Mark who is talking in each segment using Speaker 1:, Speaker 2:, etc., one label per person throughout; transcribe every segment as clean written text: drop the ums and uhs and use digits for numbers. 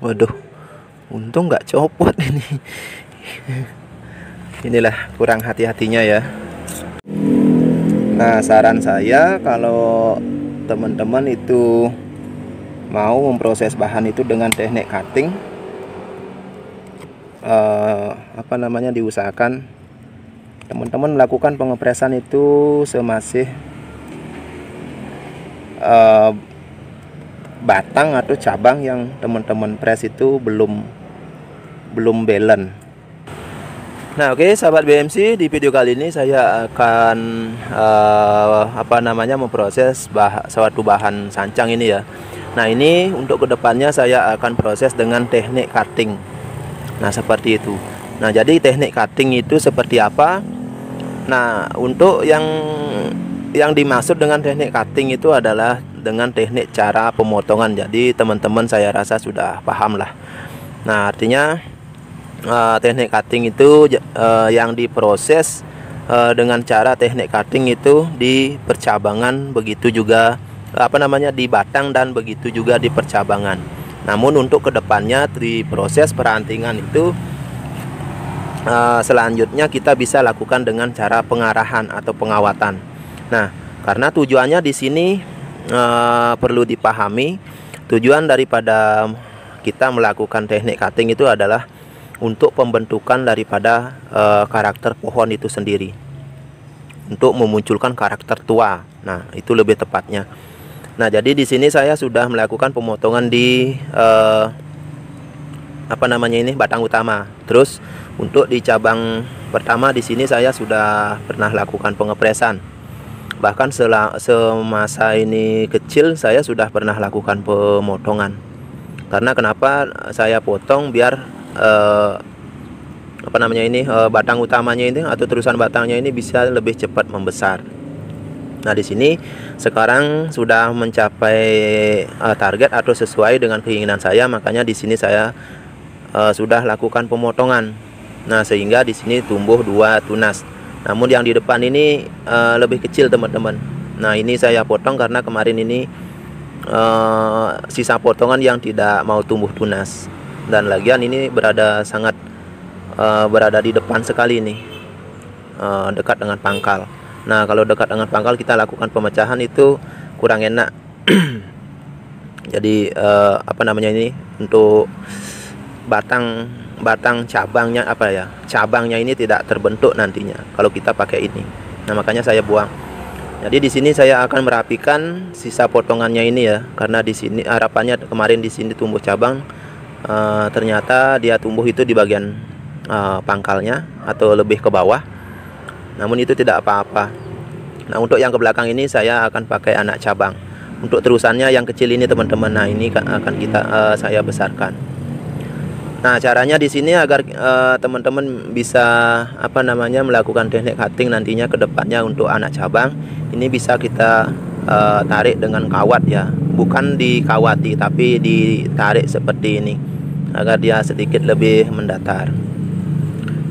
Speaker 1: Waduh, untung nggak copot ini. Inilah kurang hati-hatinya ya. Nah, saran saya kalau teman-teman itu mau memproses bahan itu dengan teknik cutting, diusahakan teman-teman melakukan pengepresan itu semasih batang atau cabang yang teman-teman press itu belum balance. Nah, oke sahabat BMC, di video kali ini saya akan memproses suatu bahan sancang ini ya. Nah, ini untuk kedepannya saya akan proses dengan teknik cutting. Nah, seperti itu. Nah, jadi teknik cutting itu seperti apa? Nah, untuk yang dimaksud dengan teknik cutting itu adalah dengan teknik cara pemotongan. Jadi teman-teman saya rasa sudah paham lah. Nah, artinya teknik cutting itu yang diproses dengan cara teknik cutting itu di percabangan, begitu juga di batang, dan begitu juga di percabangan. Namun untuk kedepannya di proses perantingan itu selanjutnya kita bisa lakukan dengan cara pengarahan atau pengawatan. Nah, karena tujuannya di sini perlu dipahami, tujuan daripada kita melakukan teknik cutting itu adalah untuk pembentukan daripada karakter pohon itu sendiri, untuk memunculkan karakter tua. Nah, itu lebih tepatnya. Nah, jadi di sini saya sudah melakukan pemotongan di batang utama. Terus untuk di cabang pertama di sini saya sudah pernah lakukan pengepresan. Bahkan semasa ini kecil saya sudah pernah lakukan pemotongan. Karena kenapa saya potong biar batang utamanya ini atau terusan batangnya ini bisa lebih cepat membesar. Nah, di sini sekarang sudah mencapai target atau sesuai dengan keinginan saya, makanya di sini saya sudah lakukan pemotongan. Nah, sehingga di sini tumbuh 2 tunas. Namun yang di depan ini lebih kecil, teman-teman. Nah, ini saya potong karena kemarin ini sisa potongan yang tidak mau tumbuh tunas. Dan lagian ini berada di depan sekali nih, dekat dengan pangkal. Nah, kalau dekat dengan pangkal kita lakukan pemecahan itu kurang enak. Jadi untuk batang cabangnya cabangnya ini tidak terbentuk nantinya kalau kita pakai ini. Nah, makanya saya buang. Jadi di sini saya akan merapikan sisa potongannya ini ya, karena di sini harapannya kemarin di sini tumbuh cabang, ternyata dia tumbuh itu di bagian pangkalnya atau lebih ke bawah. Namun itu tidak apa-apa. Nah, untuk yang ke belakang ini saya akan pakai anak cabang. Untuk terusannya yang kecil ini, teman-teman, nah ini akan saya besarkan. Nah, caranya di sini agar teman-teman bisa melakukan teknik cutting nantinya ke depannya untuk anak cabang, ini bisa kita tarik dengan kawat ya. Bukan dikawati tapi ditarik seperti ini agar dia sedikit lebih mendatar.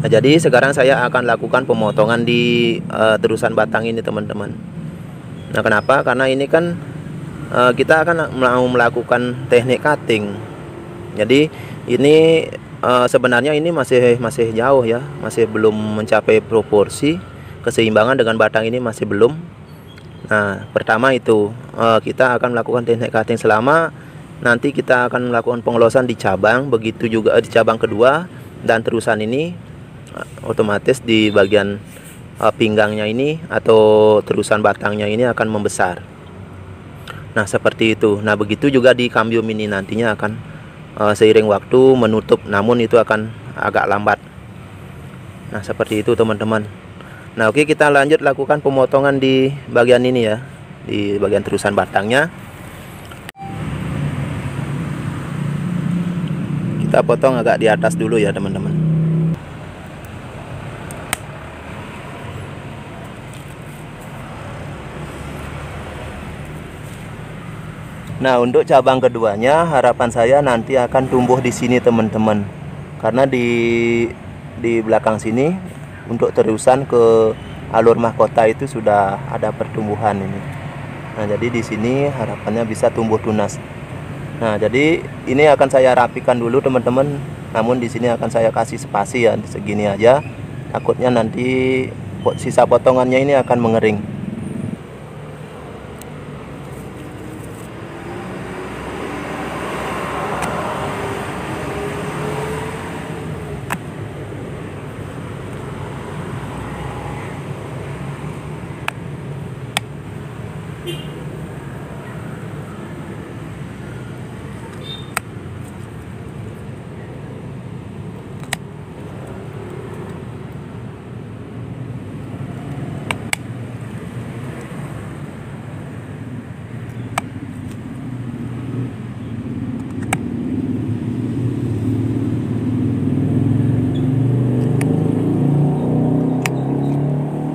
Speaker 1: Nah, jadi sekarang saya akan lakukan pemotongan di terusan batang ini, teman-teman. Nah, kenapa? Karena ini kan kita akan mau melakukan teknik cutting. Jadi ini sebenarnya ini masih jauh ya, masih belum mencapai proporsi keseimbangan dengan batang ini, masih belum. Nah, pertama itu kita akan melakukan teknik cutting selama nanti kita akan melakukan pengelosan di cabang, begitu juga di cabang kedua, dan terusan ini otomatis di bagian pinggangnya ini atau terusan batangnya ini akan membesar. Nah, seperti itu. Nah, begitu juga di kambium ini nantinya akan seiring waktu menutup, namun itu akan agak lambat. Nah, seperti itu, teman-teman. Nah, oke, kita lanjut lakukan pemotongan di bagian ini ya, di bagian terusan batangnya. Kita potong agak di atas dulu ya, teman-teman. Nah, untuk cabang keduanya harapan saya nanti akan tumbuh di sini, teman-teman. Karena di belakang sini untuk terusan ke alur mahkota itu sudah ada pertumbuhan ini. Nah, jadi di sini harapannya bisa tumbuh tunas. Nah, jadi ini akan saya rapikan dulu teman-teman. Namun di sini akan saya kasih spasi ya, segini aja. Takutnya nanti sisa potongannya ini akan mengering.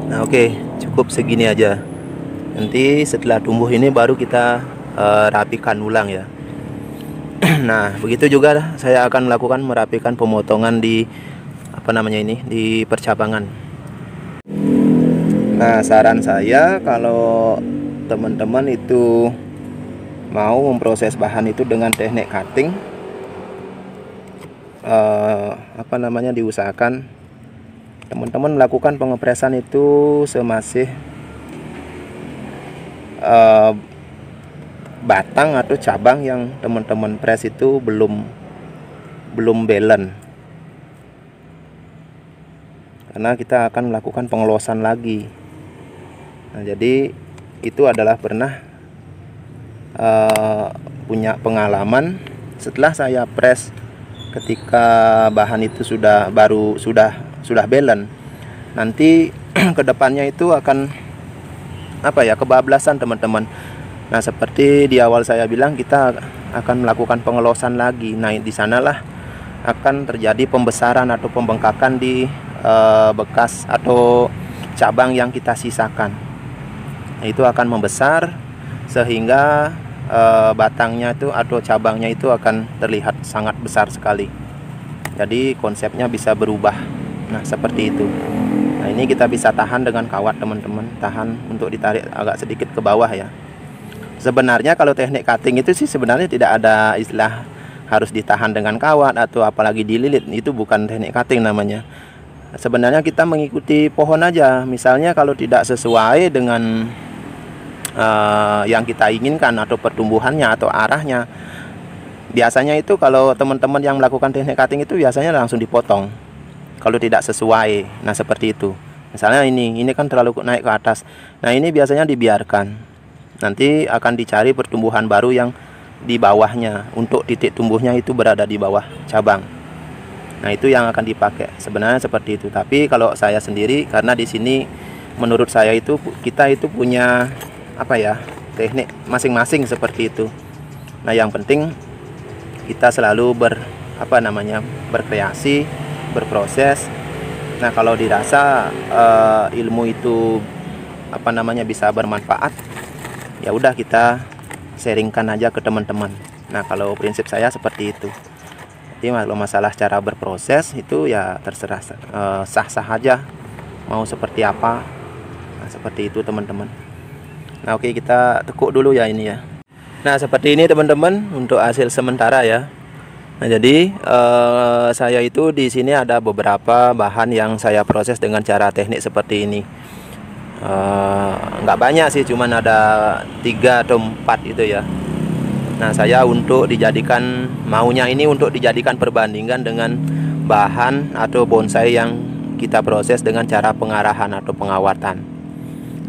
Speaker 1: Nah, oke, cukup segini aja. Nanti setelah tumbuh ini baru kita rapikan ulang ya. Nah, begitu juga saya akan melakukan merapikan pemotongan di di percabangan. Nah, saran saya kalau teman-teman itu mau memproses bahan itu dengan teknik cutting, diusahakan teman-teman melakukan pengepresan itu semasih batang atau cabang yang teman-teman press itu belum belen, karena kita akan melakukan pengelosan lagi. Nah, jadi itu adalah pernah punya pengalaman setelah saya press ketika bahan itu sudah belen, nanti kedepannya itu akan kebablasan teman-teman. Nah, seperti di awal saya bilang, kita akan melakukan pengelosan lagi. Nah, di sanalah akan terjadi pembesaran atau pembengkakan di bekas atau cabang yang kita sisakan. Nah, itu akan membesar sehingga batangnya itu atau cabangnya itu akan terlihat sangat besar sekali. Jadi konsepnya bisa berubah. Nah, seperti itu. Nah, ini kita bisa tahan dengan kawat teman-teman, tahan untuk ditarik agak sedikit ke bawah ya. Sebenarnya kalau teknik cutting itu sih sebenarnya tidak ada istilah harus ditahan dengan kawat atau apalagi dililit. Itu bukan teknik cutting namanya. Sebenarnya kita mengikuti pohon aja. Misalnya kalau tidak sesuai dengan yang kita inginkan atau pertumbuhannya atau arahnya, biasanya itu kalau teman-teman yang melakukan teknik cutting itu biasanya langsung dipotong kalau tidak sesuai. Nah, seperti itu. Misalnya ini kan terlalu naik ke atas. Nah, ini biasanya dibiarkan. Nanti akan dicari pertumbuhan baru yang di bawahnya, untuk titik tumbuhnya itu berada di bawah cabang. Nah, itu yang akan dipakai. Sebenarnya seperti itu. Tapi kalau saya sendiri, karena di sini menurut saya itu kita itu punya teknik masing-masing seperti itu. Nah, yang penting kita selalu berkreasi, berproses. Nah, kalau dirasa ilmu itu bisa bermanfaat, ya udah kita sharingkan aja ke teman-teman. Nah, kalau prinsip saya seperti itu. Jadi kalau masalah cara berproses itu ya terserah, sah-sah aja mau seperti apa. Nah, seperti itu teman-teman. Nah, oke, kita tekuk dulu ya ini ya. Nah, seperti ini teman-teman untuk hasil sementara ya. Nah, jadi saya itu di sini ada beberapa bahan yang saya proses dengan cara teknik seperti ini. Nggak banyak sih, cuman ada 3 atau 4 itu ya. Nah, saya untuk maunya ini untuk dijadikan perbandingan dengan bahan atau bonsai yang kita proses dengan cara pengarahan atau pengawatan.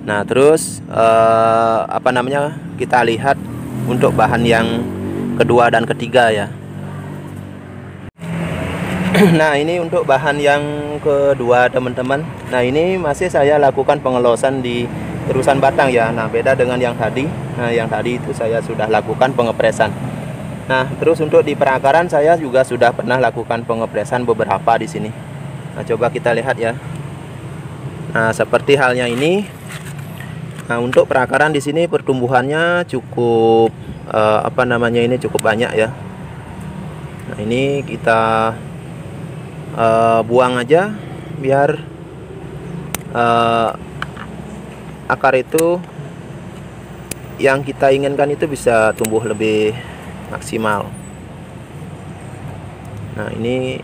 Speaker 1: Nah, terus kita lihat untuk bahan yang kedua dan ketiga ya. Nah, ini untuk bahan yang kedua teman-teman. Nah, ini masih saya lakukan pengelosan di terusan batang ya. Nah, beda dengan yang tadi. Nah, yang tadi itu saya sudah lakukan pengepresan. Nah, terus untuk di perakaran saya juga sudah pernah lakukan pengepresan beberapa di sini. Nah, coba kita lihat ya. Nah, seperti halnya ini. Nah, untuk perakaran di sini pertumbuhannya cukup cukup banyak ya. Nah, ini kita buang aja biar akar itu yang kita inginkan itu bisa tumbuh lebih maksimal. Nah, ini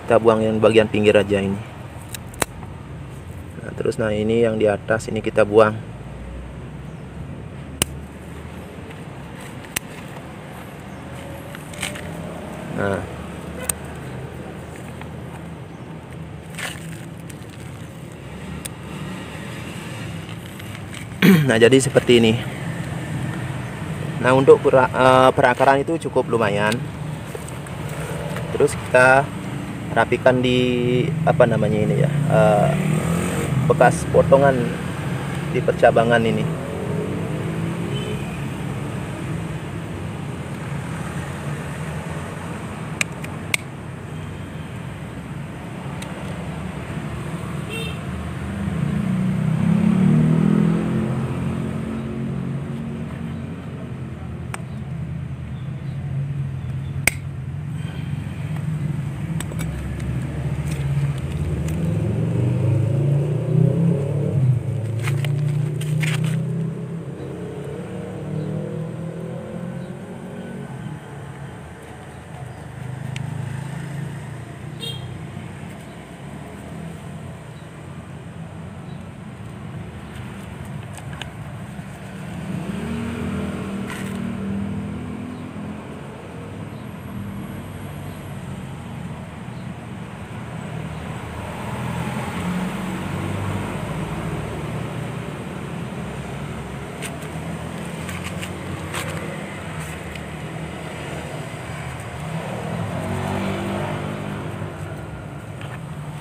Speaker 1: kita buang yang bagian pinggir aja ini. Nah, terus ini yang di atas ini kita buang. Nah, nah jadi seperti ini. Nah, untuk perakaran itu cukup lumayan. Terus kita rapikan di apa namanya ini ya, bekas potongan di percabangan ini.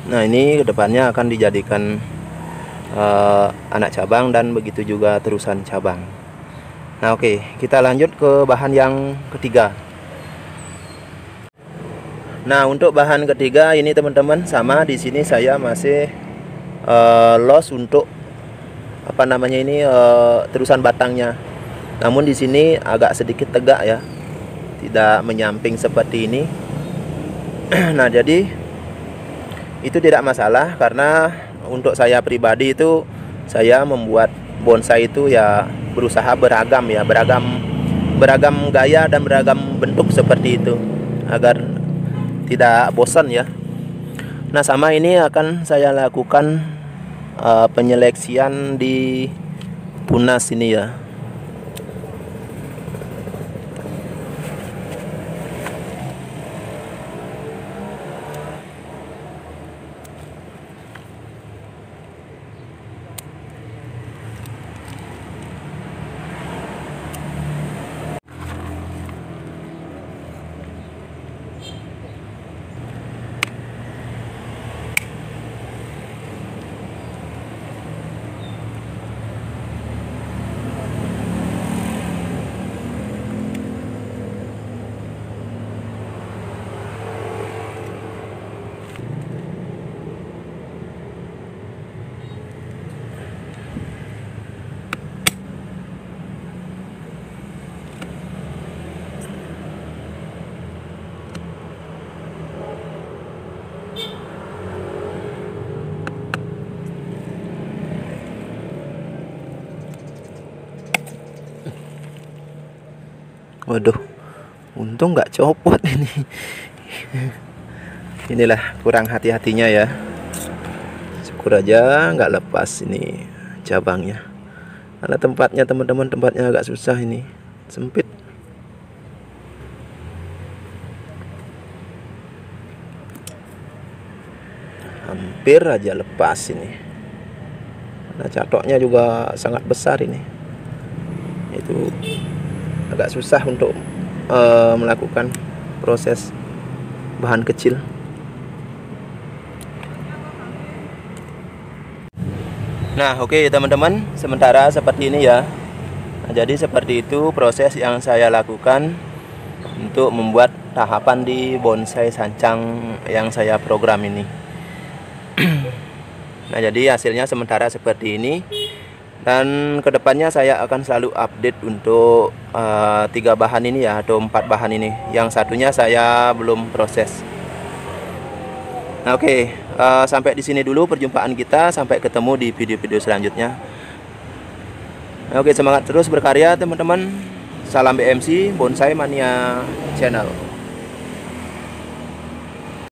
Speaker 1: Nah, ini kedepannya akan dijadikan anak cabang dan begitu juga terusan cabang. Nah, oke, kita lanjut ke bahan yang ketiga. Nah, untuk bahan ketiga ini teman-teman sama, di sini saya masih los untuk apa namanya ini terusan batangnya. Namun di sini agak sedikit tegak ya, tidak menyamping seperti ini. Nah, jadi itu tidak masalah, karena untuk saya pribadi itu saya membuat bonsai itu ya berusaha beragam ya, beragam gaya dan beragam bentuk seperti itu agar tidak bosan ya. Nah, sama ini akan saya lakukan penyeleksian di tunas ini ya. Waduh, untung nggak copot ini. Inilah kurang hati-hatinya ya. Syukur aja nggak lepas ini cabangnya. Karena tempatnya teman-teman, tempatnya agak susah ini, sempit. Hampir aja lepas ini. Nah, catoknya juga sangat besar ini. Itu agak susah untuk melakukan proses bahan kecil. Nah, oke teman-teman, sementara seperti ini ya. Nah, jadi seperti itu proses yang saya lakukan untuk membuat tahapan di bonsai sancang yang saya program ini. Nah, jadi hasilnya sementara seperti ini. Dan kedepannya saya akan selalu update untuk 3 bahan ini ya, atau 4 bahan ini. Yang satunya saya belum proses. Nah, oke, sampai di sini dulu perjumpaan kita. Sampai ketemu di video-video selanjutnya. Nah, oke, semangat terus berkarya teman-teman. Salam BMC Bonsai Mania Channel.